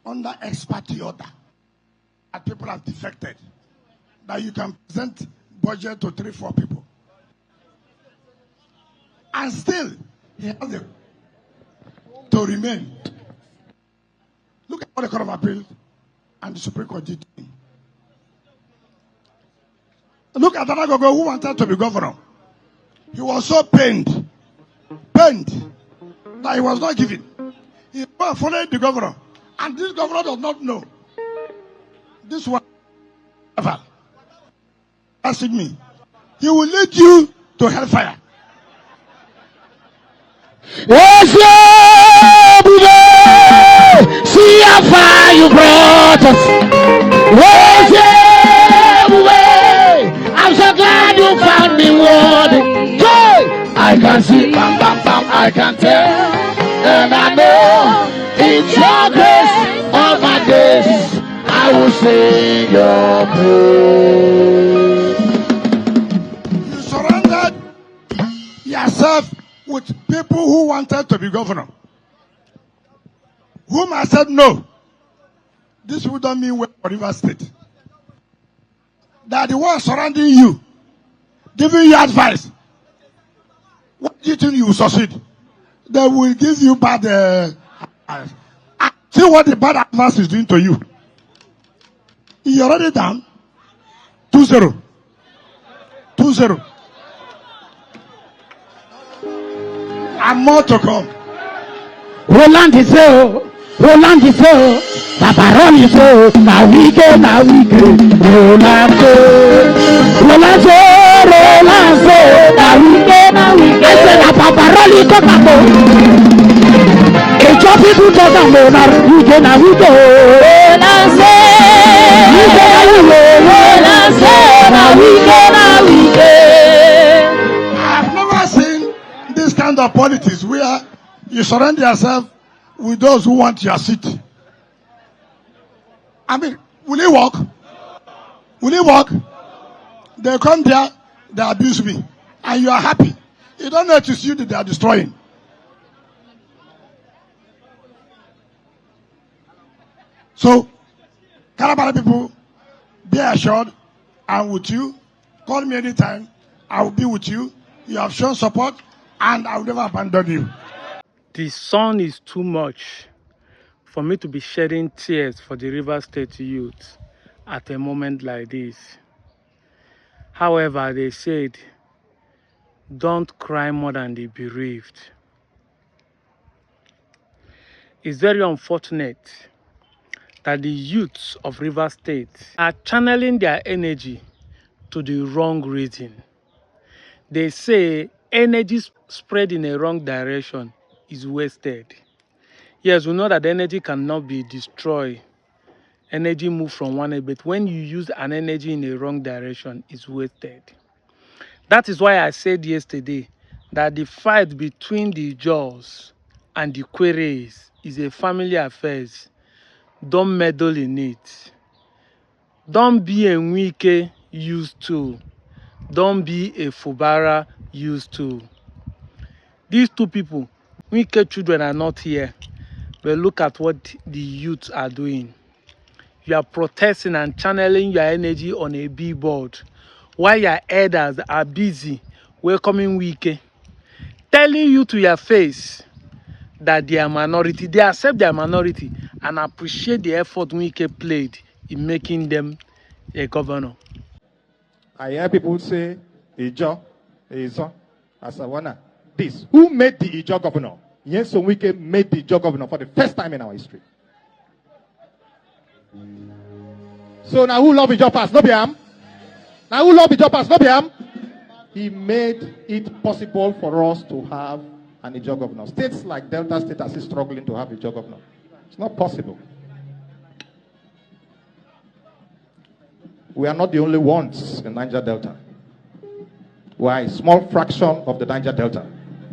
under expertise order that people have defected, that you can present budget to 3-4 people. And still, he has to remain. Look at what the Court of Appeal and the Supreme Court did. Look at Anagogo, who wanted to be governor. He was so pained that he was not given. He followed the governor, and this governor does not know. This one, asking me, he will lead you to hellfire. See how far you brought us. I'm so glad you found me worthy. I can see, bam, bam, bam, I can tell, and I know it's your grace. All my days I will sing your praise. You surrendered yourself with people who wanted to be governor, whom I said no. This wouldn't mean well for River State. They are the ones surrounding you, giving you advice. What do you think you will succeed? They will give you bad advice. See what the bad advice is doing to you. You're already down. 2-0. 2-0. And more to come. Roland is so. Paparon is so. Now we go. Roland so. Now we go. I said that Paparon is so. A job people talk about now we go. Roland so. Now we go. I've never seen this kind of politics where you surrender yourself with those who want your seat. I mean, will it work? Will it work? They come there, they abuse me, and you are happy. You don't know it is you that they are destroying. So, Calabari people, be assured, I'm with you. Call me anytime. I will be with you. You have shown support, and I will never abandon you. The sun is too much for me to be shedding tears for the River State youth at a moment like this. However, they said, don't cry more than the bereaved. It's very unfortunate that the youths of River State are channeling their energy to the wrong reason. They say energy spread in a wrong direction is wasted. Yes, we know that energy cannot be destroyed. Energy moves from one end, but when you use an energy in a wrong direction, it's wasted. That is why I said yesterday that the fight between the Jaws and the Queries is a family affair. Don't meddle in it. Don't be a Nwike used to. Don't be a Fubara used to. These two people, Nwike children are not here, but look at what the youths are doing. You are protesting and channeling your energy on a billboard while your elders are busy welcoming Nwike, telling you to your face that they are minority. They accept their minority and appreciate the effort Nwike played in making them a governor. I hear people say, Ijo, Asawana. This. Who made the Ijo governor? Yes, so Nwike made the Ijo governor for the first time in our history. So now who love Ijo pass? No be am. Now who love Ijo pass? No be am. He made it possible for us to have an Ijo governor. States like Delta State are still struggling to have a Ijo governor. It's not possible. We are not the only ones in Niger Delta. We are a small fraction of the Niger Delta.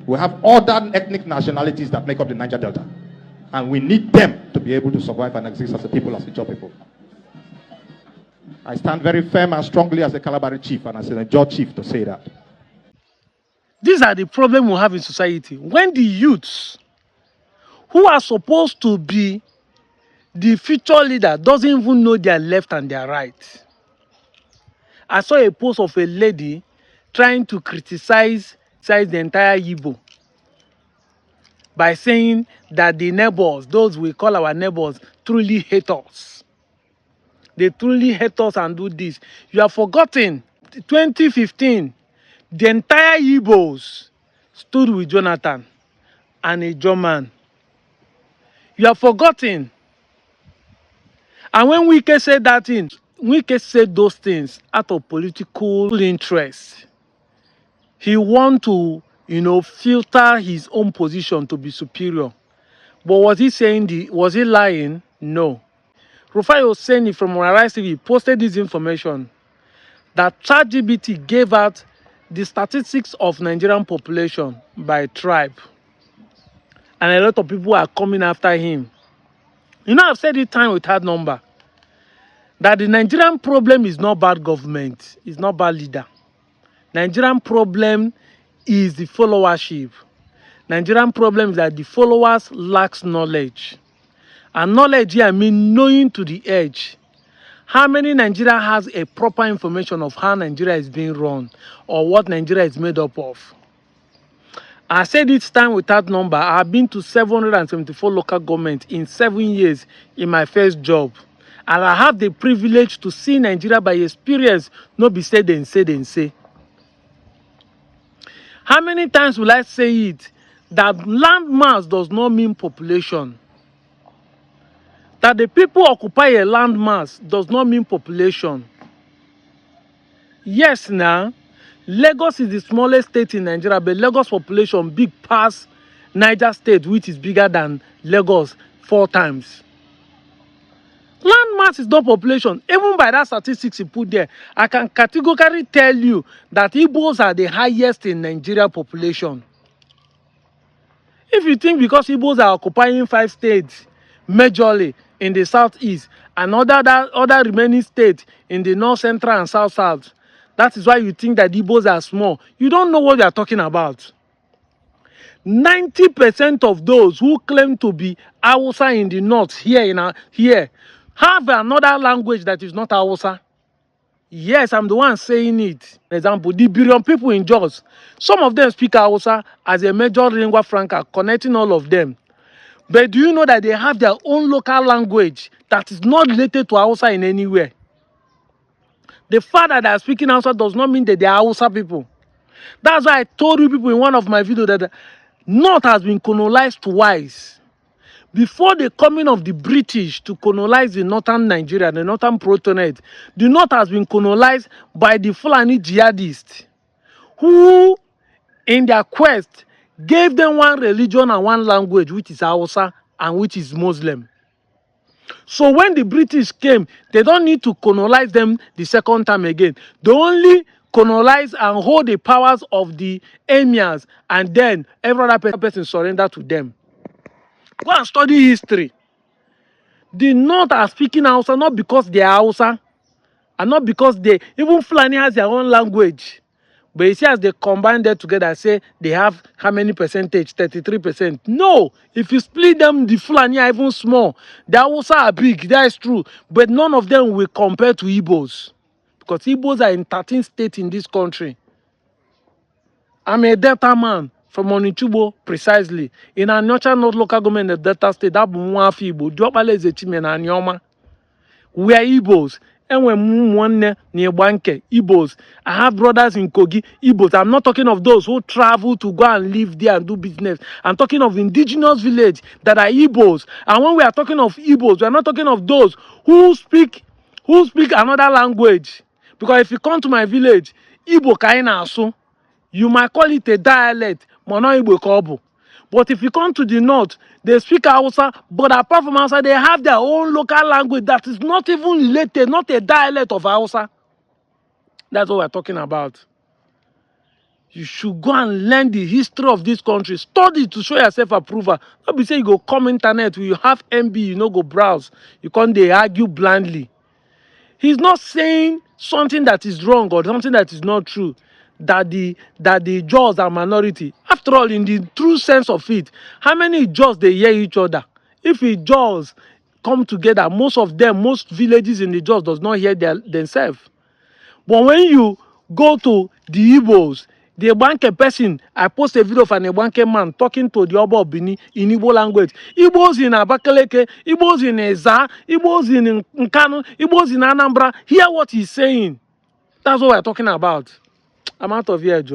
We have other ethnic nationalities that make up the Niger Delta. And we need them to be able to survive and exist as a people, as Ijo people. I stand very firm and strongly as a Calabari chief and as a Ijo chief to say that. These are the problems we have in society. When the youths who are supposed to be the future leader doesn't even know their left and their right. I saw a post of a lady trying to criticize the entire Igbo by saying that the neighbors, those we call our neighbors, truly hate us. They truly hate us and do this. You have forgotten, 2015, the entire Igbos stood with Jonathan and a German. You have forgotten. And when Wike said that thing, Wike said those things out of political interest. He want to, filter his own position to be superior. But was he saying was he lying? No. Rufai Oseni from Arise TV posted this information that ChatGPT gave out the statistics of Nigerian population by tribe. And a lot of people are coming after him. I've said it time without number that the Nigerian problem is not bad government, it's not bad leader. Nigerian problem is the followership. Nigerian problem is that the followers lacks knowledge. And knowledge here, I mean knowing to the edge. How many Nigeria has a proper information of how Nigeria is being run or what Nigeria is made up of? I said this time without number. I've been to 774 local governments in 7 years in my first job. And I have the privilege to see Nigeria by experience, not be said and say. How many times will I say it? That land mass does not mean population. That the people occupy a land mass does not mean population. Yes, now, Lagos is the smallest state in Nigeria, but Lagos population big past Niger State, which is bigger than Lagos 4 times. Land mass is not population. Even by that statistics you put there, I can categorically tell you that Igbos are the highest in Nigeria population. If you think because Igbos are occupying 5 states majorly in the southeast and other remaining states in the north central and south, that is why you think that Igbos are small. You don't know what they are talking about. 90% of those who claim to be Hausa in the north here have another language that is not Hausa. Yes, I'm the one saying it. For example, the billion people in Jos, some of them speak Hausa as a major lingua franca, connecting all of them. But do you know that they have their own local language that is not related to Hausa in any way? The fact that they are speaking Hausa does not mean that they are Hausa people. That's why I told you people in one of my videos that the North has been colonized twice. Before the coming of the British to colonize the northern Nigeria, the northern Protonate, the North has been colonized by the Fulani jihadists, who, in their quest, gave them one religion and one language, which is Hausa and which is Muslim. So when the British came, they don't need to colonize them the second time again. They only colonize and hold the powers of the emirs, and then every other person surrender to them. Go and study history. The North are speaking Hausa not because they are Hausa, and not because even Fulani has their own language. But you see, as they combine them together, say they have how many percentage? 33%. No, if you split them, the Fulani are even small. The Hausa are big, that is true. But none of them will compare to Igbos. Because Igbos are in 13 states in this country. I'm a Delta man from Onichubo, precisely. In a North local government in the Delta state, that Mwafi Igbo, Diopale is a chimena and Yoma. We are Igbos. And when one near Banke, Igbos. I have brothers in Kogi, Igbos. I'm not talking of those who travel to go and live there and do business. I'm talking of indigenous village that are Igbos. And when we are talking of Igbos, we are not talking of those who speak another language. Because if you come to my village, Igbo kaina asu, you might call it a dialect, but not Igbo kobo. But if you come to the north, they speak Hausa, but apart from Hausa, they have their own local language that is not even related, not a dialect of Hausa. That's what we're talking about. You should go and learn the history of this country. Study to show yourself approval. Don't be saying you go come internet, you have MB, you know, go browse. You can't argue blindly. He's not saying something that is wrong or something that is not true. That the Jaws are minority. After all, in the true sense of it, how many Jaws they hear each other? If a Jaws come together. Most of them, most villages in the Jos does not hear themselves. But when you go to the Igbos, the Igbanke person, I post a video of an Igbanke man talking to the Oba of Bini in Igbo language. Igbos in Abakaleke, Igbos in Eza, Igbos in Nkanu, Igbos in Anambra. Hear what he's saying. That's what we're talking about. I'm out of here, Joe.